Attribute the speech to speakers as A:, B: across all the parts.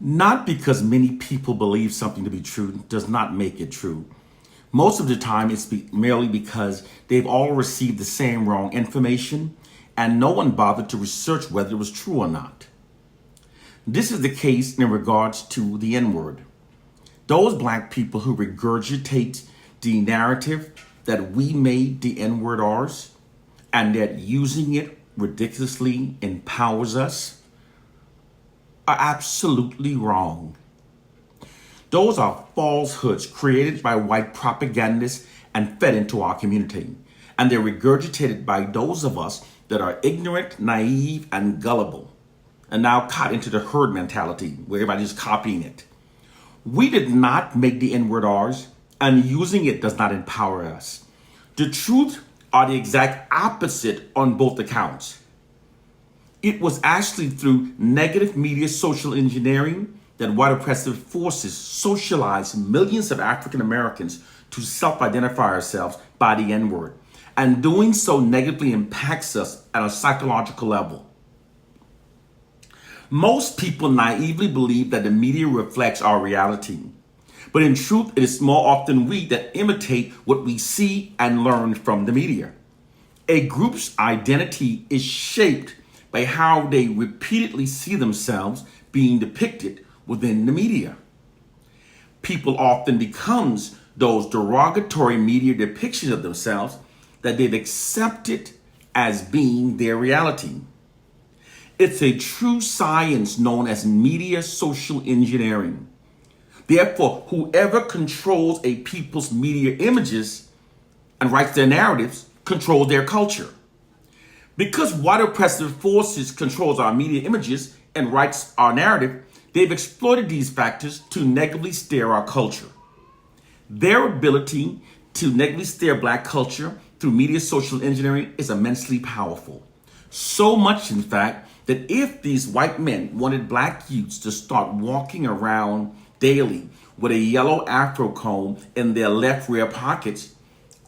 A: Not because many people believe something to be true does not make it true. Most of the time, it's merely because they've all received the same wrong information and no one bothered to research whether it was true or not. This is the case in regards to the N word. Those black people who regurgitate the narrative that we made the N word ours and that using it ridiculously empowers us are absolutely wrong. Those are falsehoods created by white propagandists and fed into our community. And they're regurgitated by those of us that are ignorant, naive, and gullible, and now caught into the herd mentality where everybody's copying it. We did not make the N word ours, and using it does not empower us. The truth are the exact opposite on both accounts. It was actually through negative media social engineering that white oppressive forces socialized millions of African Americans to self-identify ourselves by the N-word. And doing so negatively impacts us at a psychological level. Most people naively believe that the media reflects our reality. But in truth, it is more often we that imitate what we see and learn from the media. A group's identity is shaped by how they repeatedly see themselves being depicted within the media. People often becomes those derogatory media depictions of themselves that they've accepted as being their reality. It's a true science known as media social engineering. Therefore, whoever controls a people's media images and writes their narratives controls their culture. Because white oppressive forces controls our media images and writes our narrative, they've exploited these factors to negatively steer our culture. Their ability to negatively steer black culture through media social engineering is immensely powerful. So much, in fact, that if these white men wanted black youths to start walking around daily with a yellow afro comb in their left rear pockets,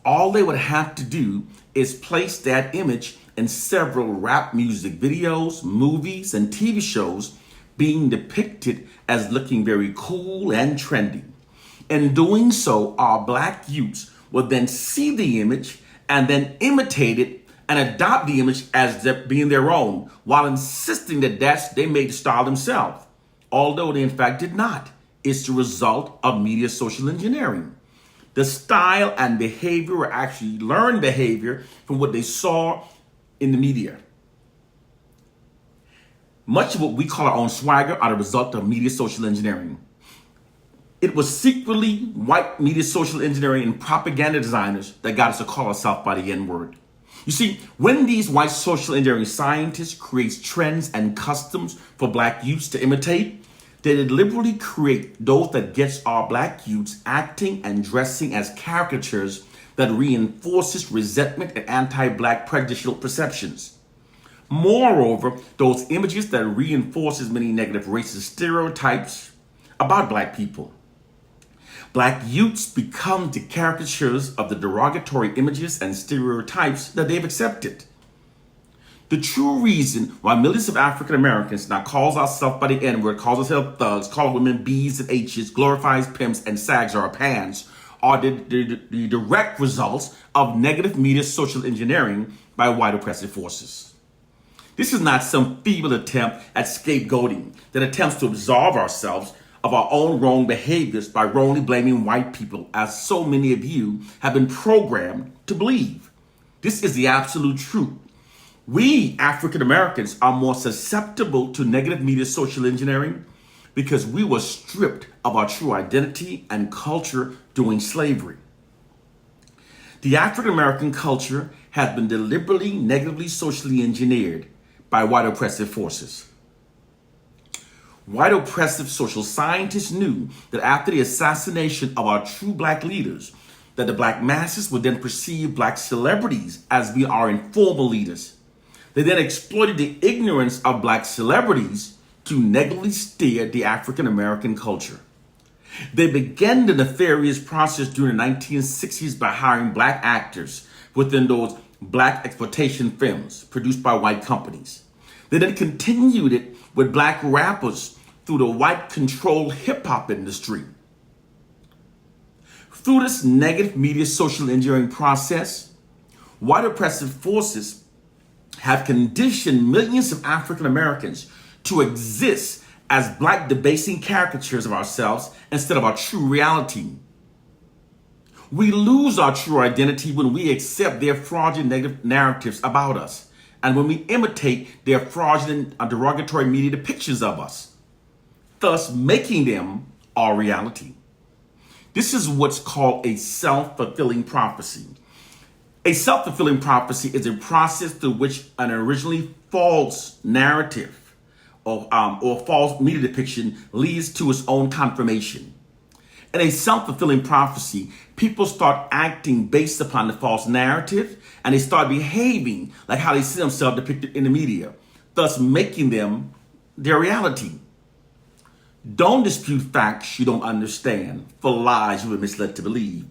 A: all they would have to do is place that image in several rap music videos, movies, and TV shows being depicted as looking very cool and trendy. In doing so, our black youths will then see the image and then imitate it and adopt the image as being their own, while insisting that they made the style themselves, although they in fact did not. It's the result of media social engineering. The style and behavior were actually learned behavior from what they saw in the media. Much of what we call our own swagger are the result of media social engineering. It was secretly white media social engineering and propaganda designers that got us to call ourselves by the N-word. You see, when these white social engineering scientists create trends and customs for black youths to imitate, they deliberately create those that gets our black youths acting and dressing as caricatures that reinforces resentment and anti-black prejudicial perceptions. Moreover, those images that reinforces many negative racist stereotypes about black people. Black youths become the caricatures of the derogatory images and stereotypes that they've accepted. The true reason why millions of African Americans now calls ourselves by the N-word, calls ourselves thugs, call women B's and H's, glorifies pimps and sags our pants, are the direct results of negative media social engineering by white oppressive forces. This is not some feeble attempt at scapegoating that attempts to absolve ourselves of our own wrong behaviors by wrongly blaming white people, as so many of you have been programmed to believe. This is the absolute truth. We African Americans are more susceptible to negative media social engineering because we were stripped of our true identity and culture during slavery. The African American culture has been deliberately negatively socially engineered by white oppressive forces. White oppressive social scientists knew that after the assassination of our true black leaders, that the black masses would then perceive black celebrities as being our informal leaders. They then exploited the ignorance of black celebrities to negatively steer the African American culture. They began the nefarious process during the 1960s by hiring black actors within those black exploitation films produced by white companies. They then continued it with black rappers through the white-controlled hip-hop industry. Through this negative media social engineering process, white oppressive forces have conditioned millions of African Americans to exist as black debasing caricatures of ourselves instead of our true reality. We lose our true identity when we accept their fraudulent negative narratives about us and when we imitate their fraudulent derogatory media depictions of us, thus making them our reality. This is what's called a self-fulfilling prophecy. A self-fulfilling prophecy is a process through which an originally false narrative or false media depiction leads to its own confirmation. In a self-fulfilling prophecy, people start acting based upon the false narrative and they start behaving like how they see themselves depicted in the media, thus making them their reality. Don't dispute facts you don't understand for lies you were misled to believe.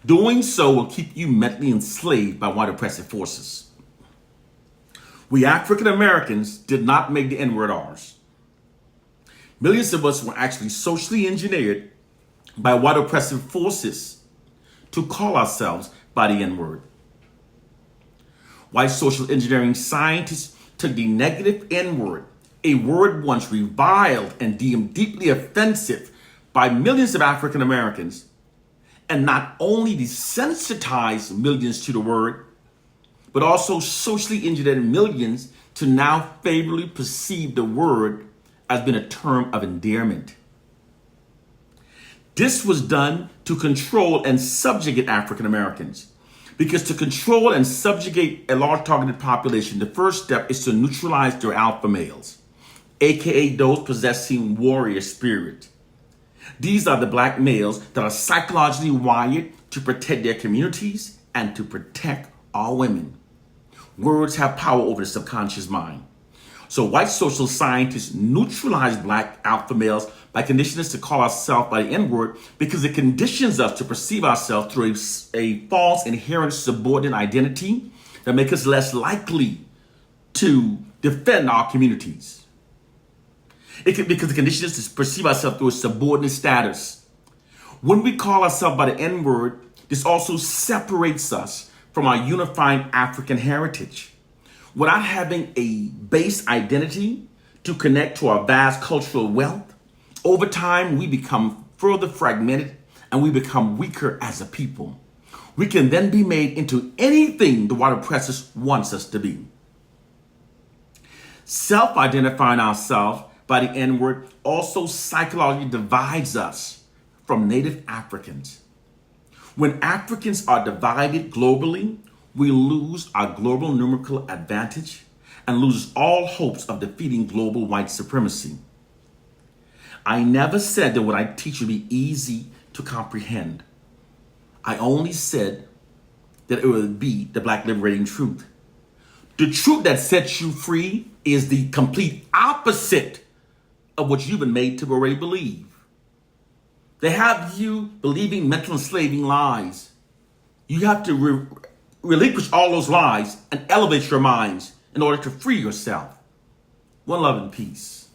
A: Doing so will keep you mentally enslaved by white oppressive forces. We African Americans did not make the N-word ours. Millions of us were actually socially engineered by white oppressive forces to call ourselves by the N-word. White social engineering scientists took the negative N-word, a word once reviled and deemed deeply offensive by millions of African Americans, and not only desensitized millions to the word, but also socially engineered millions to now favorably perceive the word as being a term of endearment. This was done to control and subjugate African Americans. Because to control and subjugate a large targeted population, the first step is to neutralize their alpha males, aka those possessing warrior spirit. These are the black males that are psychologically wired to protect their communities and to protect all women. Words have power over the subconscious mind. So white social scientists neutralize black alpha males by conditioning us to call ourselves by the N-word because it conditions us to perceive ourselves through a false inherent subordinate identity that makes us less likely to defend our communities. Because it conditions us to perceive ourselves through a subordinate status. When we call ourselves by the N-word, this also separates us from our unifying African heritage. Without having a base identity to connect to our vast cultural wealth, over time we become further fragmented and we become weaker as a people. We can then be made into anything the white oppressors wants us to be. Self-identifying ourselves by the N-word also psychologically divides us from Native Africans. When Africans are divided globally, we lose our global numerical advantage and lose all hopes of defeating global white supremacy. I never said that what I teach would be easy to comprehend. I only said that it would be the black liberating truth. The truth that sets you free is the complete opposite of what you've been made to already believe. They have you believing mental enslaving lies. You have to relinquish all those lies and elevate your minds in order to free yourself. One love and peace.